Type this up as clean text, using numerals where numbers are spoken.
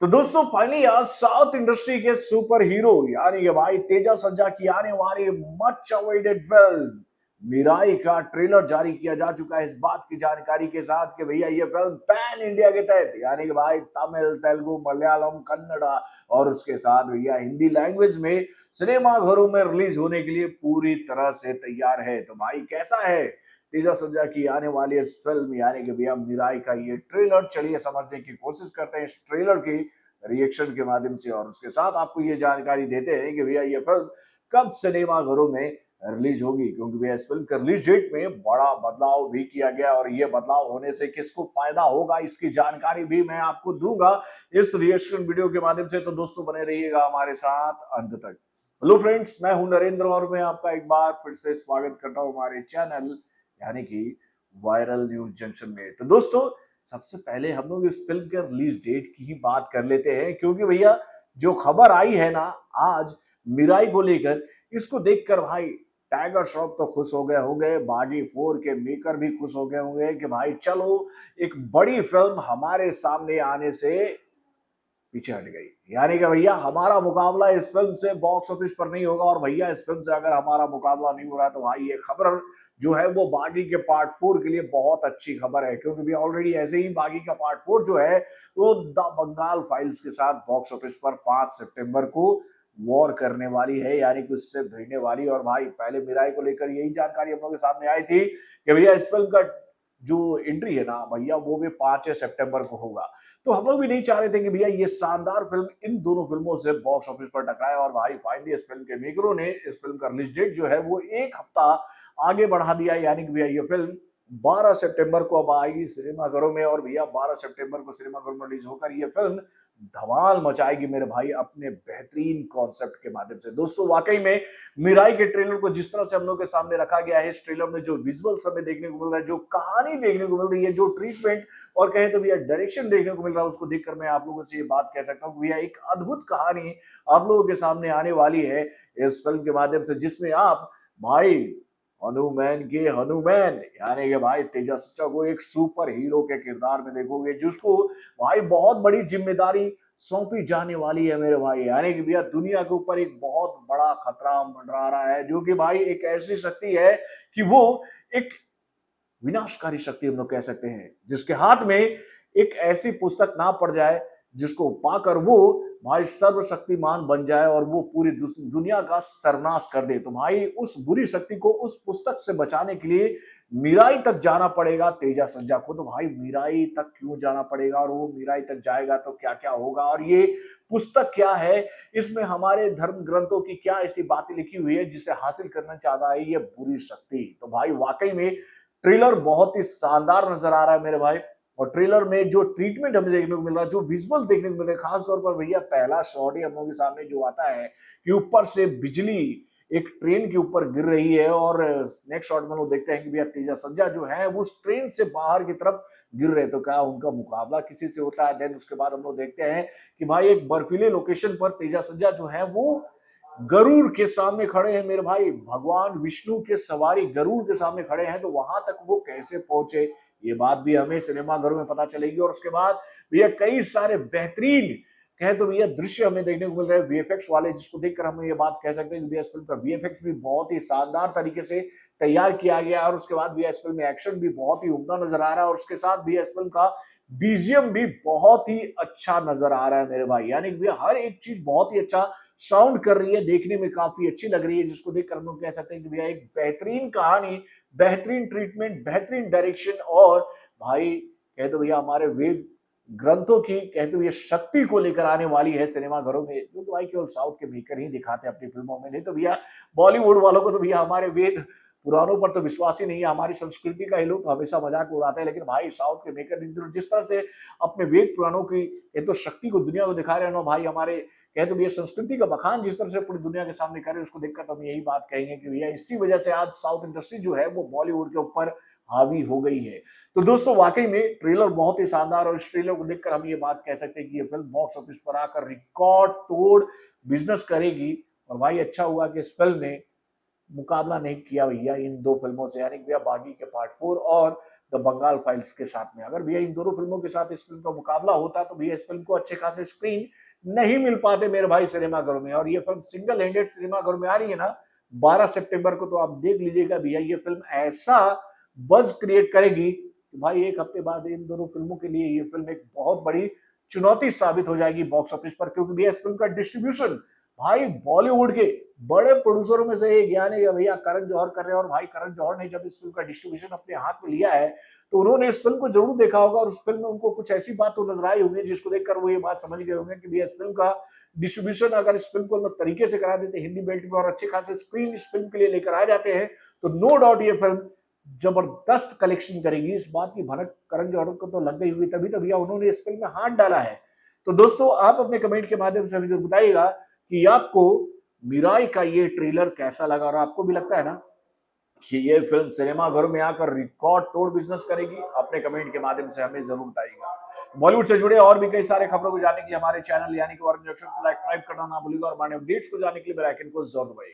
तो दोस्तों फाइनली आज साउथ इंडस्ट्री के सुपर हीरो यानी कि भाई तेजा सर्जा की आने वाली मच अवेटेड फिल्म मिराई का ट्रेलर जारी किया जा चुका है। इस बात की जानकारी के साथ कि भैया ये फिल्म पैन इंडिया के तहत यानी कि भाई तमिल, तेलुगु, मलयालम, कन्नड़ा और उसके साथ भैया हिंदी लैंग्वेज में सिनेमा घरों में रिलीज होने के लिए पूरी तरह से तैयार है। तो भाई कैसा है तेजा सर्जा की आने वाली इस फिल्म यानी कि भैया मिराई का ये ट्रेलर, चलिए समझने की कोशिश करते हैं इस ट्रेलर की रिएक्शन के माध्यम से और उसके साथ आपको ये जानकारी देते हैं कि भैया ये फिल्म कब सिनेमा घरों में रिलीज होगी, क्योंकि भैया इस फिल्म के रिलीज डेट में बड़ा बदलाव भी किया गया और ये बदलाव होने से किसको फायदा होगा इसकी जानकारी भी मैं आपको दूंगा इस रिएक्शन वीडियो के माध्यम से। तो दोस्तों बने रहिएगा हमारे साथ अंत तक। हेलो फ्रेंड्स, मैं हूं नरेंद्र और मैं आपका एक बार फिर से स्वागत करता हूं हमारे चैनल यानी कि वायरल न्यूज जंक्शन में। तो दोस्तों सबसे पहले हम लोग इस फिल्म के रिलीज डेट की ही बात कर लेते हैं, क्योंकि भैया जो खबर आई है ना आज मिराई को लेकर, इसको देखकर भाई टाइगर श्रॉफ तो खुश हो गए होंगे, बागी 4 के मेकर भी खुश हो गए होंगे कि भाई चलो एक बड़ी फिल्म हमारे सामने आने से पीछे हट गई। यानी कि भैया हमारा मुकाबला इस फिल्म से बॉक्स ऑफिस पर नहीं होगा और भैया इस फिल्म से अगर हमारा मुकाबला नहीं हो रहा है तो भाई ये खबर जो है वो बागी के पार्ट 4 के लिए बहुत अच्छी खबर है, क्योंकि भैया ऑलरेडी ऐसे ही बागी का पार्ट 4 जो है वो द बंगाल फाइल्स के साथ बॉक्स ऑफिस पर 5 सितंबर को वॉर करने वाली है, यानी कि उससे भिड़ने वाली। और भाई पहले मिराई को लेकर यही जानकारी हम लोगों के सामने आई थी कि भैया इस फिल्म का जो एंट्री है ना भैया वो भी 5 सितंबर को होगा। तो हम लोग भी नहीं चाह रहे थे कि भैया ये शानदार फिल्म इन दोनों फिल्मों से बॉक्स ऑफिस पर टकराए और भाई फाइनली इस फिल्म के मेकरों ने इस फिल्म का रिलीज डेट जो है वो एक हफ्ता आगे बढ़ा दिया, यानी कि भैया ये फिल्म 12 सितंबर को अब आएगी सिनेमाघरों में और भैया 12 सितंबर को सिनेमाघरों में रिलीज होकर ये फिल्म धमाल मचाएगी मेरे भाई अपने बेहतरीन कॉन्सेप्ट के माध्यम से। दोस्तों वाकई में मिराई के ट्रेलर को जिस तरह से हम लोग के सामने रखा गया है, इस ट्रेलर में जो विजुअल्स हमें देखने को मिल रहा है, जो कहानी देखने को मिल रही है, जो ट्रीटमेंट और कहें तो भैया डायरेक्शन देखने को मिल रहा है, उसको देखकर मैं आप लोगों से ये बात कह सकता हूँ भैया एक अद्भुत कहानी आप लोगों के सामने आने वाली है इस फिल्म के माध्यम से, जिसमें आप भाई हनुमान के हनुमान यानी कि भाई तेजा सच्चा को एक सुपर हीरो के किरदार में देखोगे, जिसको भाई बहुत बड़ी जिम्मेदारी सौंपी जाने वाली है मेरे भाई। यानी कि भैया दुनिया के ऊपर एक बहुत बड़ा खतरा मंडरा रहा है, जो कि भाई एक ऐसी शक्ति है कि वो एक विनाशकारी शक्ति हम लोग कह सकते हैं, जिसके हाथ में एक ऐसी पुस्तक ना पड़ जाए जिसको पाकर वो भाई सर्वशक्तिमान बन जाए और वो पूरी दुनिया का सर्वनाश कर दे। तो भाई उस बुरी शक्ति को उस पुस्तक से बचाने के लिए मिराई तक जाना पड़ेगा तेजा सर्जा को। तो भाई मिराई तक क्यों जाना पड़ेगा और वो मिराई तक जाएगा तो क्या क्या होगा और ये पुस्तक क्या है, इसमें हमारे धर्म ग्रंथों की क्या ऐसी बातें लिखी हुई है जिसे हासिल करना चाहता है ये बुरी शक्ति। तो भाई वाकई में ट्रेलर बहुत ही शानदार नजर आ रहा है मेरे भाई, और ट्रेलर में जो ट्रीटमेंट हमें देखने को मिल रहा है, जो विजुअल देखने को मिल रहा है, खास तौर पर भैया पहला शॉट ही हम लोगों के सामने जो आता है कि ऊपर से बिजली एक ट्रेन के ऊपर गिर रही है और नेक्स्ट शॉट में लोग देखते हैं कि भैया तेजा सर्जा जो है वो उस ट्रेन से बाहर की तरफ गिर रहे, तो क्या उनका मुकाबला किसी से होता है। देन उसके बाद हम लोग देखते हैं कि भाई एक बर्फीले लोकेशन पर तेजा सर्जा जो है वो गरुड़ के सामने खड़े हैं मेरे भाई, भगवान विष्णु के सवारी गरुड़ के सामने खड़े हैं। तो वहां तक वो कैसे पहुंचे ये बात भी हमें सिनेमाघरों में पता चलेगी। और उसके बाद भैया कई सारे बेहतरीन कहे तो भैया दृश्य हमें देखने को मिल रहे हैं वीएफएक्स वाले, जिसको देखकर हम ये बात कह सकते हैं कि भैया इस फिल्म का वीएफएक्स भी बहुत ही शानदार तरीके से तैयार किया गया है। और उसके बाद भैया इस फिल्म में एक्शन भी बहुत ही उम्दा नजर आ रहा है और उसके साथ भैया इस फिल्म का बीजीएम भी बहुत ही अच्छा नजर आ रहा है मेरे भाई। यानी भैया हर एक चीज बहुत ही अच्छा साउंड कर रही है, देखने में काफी अच्छी लग रही है, जिसको देखकर हम लोग कह सकते हैं कि भैया एक बेहतरीन कहानी, बेहतरीन ट्रीटमेंट, बेहतरीन डायरेक्शन और भाई कह तो भैया हमारे वेद ग्रंथों की कहते हुए शक्ति को लेकर आने वाली है सिनेमाघरों में, जो तो भाई केवल साउथ के मेकर ही दिखाते हैं अपनी फिल्मों में। नहीं तो भैया बॉलीवुड वालों को तो भैया हमारे वेद पुराणों पर तो विश्वास ही नहीं है, हमारी संस्कृति का ही लोग हमेशा मजाक उड़ाते हैं। लेकिन भाई साउथ के मेकर जिस तरह से अपने वेद पुराणों की ये तो शक्ति को दुनिया को दिखा रहे हैं ना भाई, हमारे कह तो भैया संस्कृति का बखान जिस तरह से पूरी दुनिया के सामने कर रहे हैं, उसको देखकर तो हम यही बात कहेंगे कि भैया इसी वजह से आज साउथ इंडस्ट्री जो है वो बॉलीवुड के ऊपर हावी हो गई है। तो दोस्तों वाकई में ट्रेलर बहुत ही शानदार और इस ट्रेलर को देखकर हम ये बात कह सकते हैं कि ये फिल्म बॉक्स ऑफिस पर आकर रिकॉर्ड तोड़ बिजनेस करेगी। और भाई अच्छा हुआ कि इस फिल्म ने मुकाबला नहीं किया भैया इन दो फिल्मों से, यानी भैया बागी के पार्ट 4 और द बंगाल फाइल्स के साथ में। अगर भैया इन दोनों फिल्मों के साथ इस फिल्म का मुकाबला होता तो भैया इस फिल्म को अच्छे खासे स्क्रीन नहीं मिल पाते मेरे भाई सिनेमाघरों में। और ये फिल्म सिंगल हैंडेड सिनेमाघरों में आ रही है ना 12 सितंबर को, तो आप देख लीजिएगा भैया ये फिल्म ऐसा बज क्रिएट करेगी कि भाई एक हफ्ते बाद इन दोनों फिल्मों के लिए ये फिल्म एक बहुत बड़ी चुनौती साबित हो जाएगी बॉक्स ऑफिस पर, क्योंकि भैया इस फिल्म का डिस्ट्रीब्यूशन भाई बॉलीवुड के बड़े प्रोड्यूसरों में से एक यानी भैया करण जौहर कर रहे हैं। और भाई करण जौहर ने जब इस फिल्म का डिस्ट्रीब्यूशन अपने हाथ में लिया है तो उन्होंने इस फिल्म को जरूर देखा होगा और उस फिल्म में उनको कुछ ऐसी बात तो नजर आई होंगी जिसको देखकर वो ये बात समझ गए होंगे कि भैया इस फिल्म का डिस्ट्रीब्यूशन अगर इस फिल्म को तरीके से करा देते हिंदी बेल्ट में और अच्छे खासे स्क्रीन इस फिल्म के लिए लेकर आ जाते हैं तो नो डाउट ये फिल्म जबरदस्त कलेक्शन करेगी। इस बात की भनक करण जौहर को तो लग गई हुई, तभी तो भैया उन्होंने इस फिल्म में हाथ डाला है। तो दोस्तों आप अपने कमेंट के माध्यम से अभी बताइएगा कि आपको मिराई का ये ट्रेलर कैसा लगा और आपको भी लगता है ना कि ये फिल्म सिनेमाघरों में आकर रिकॉर्ड तोड़ बिजनेस करेगी। अपने कमेंट के माध्यम से हमें जरूर बताइएगा। बॉलीवुड से जुड़े और भी कई सारे खबरों को जानने के लिए हमारे चैनल यानी कि सब्सक्राइब करना ना भूलिएगा और हमारे अपडेट्स को जानने के लिए बेल आइकन को जरूर दबाइएगा।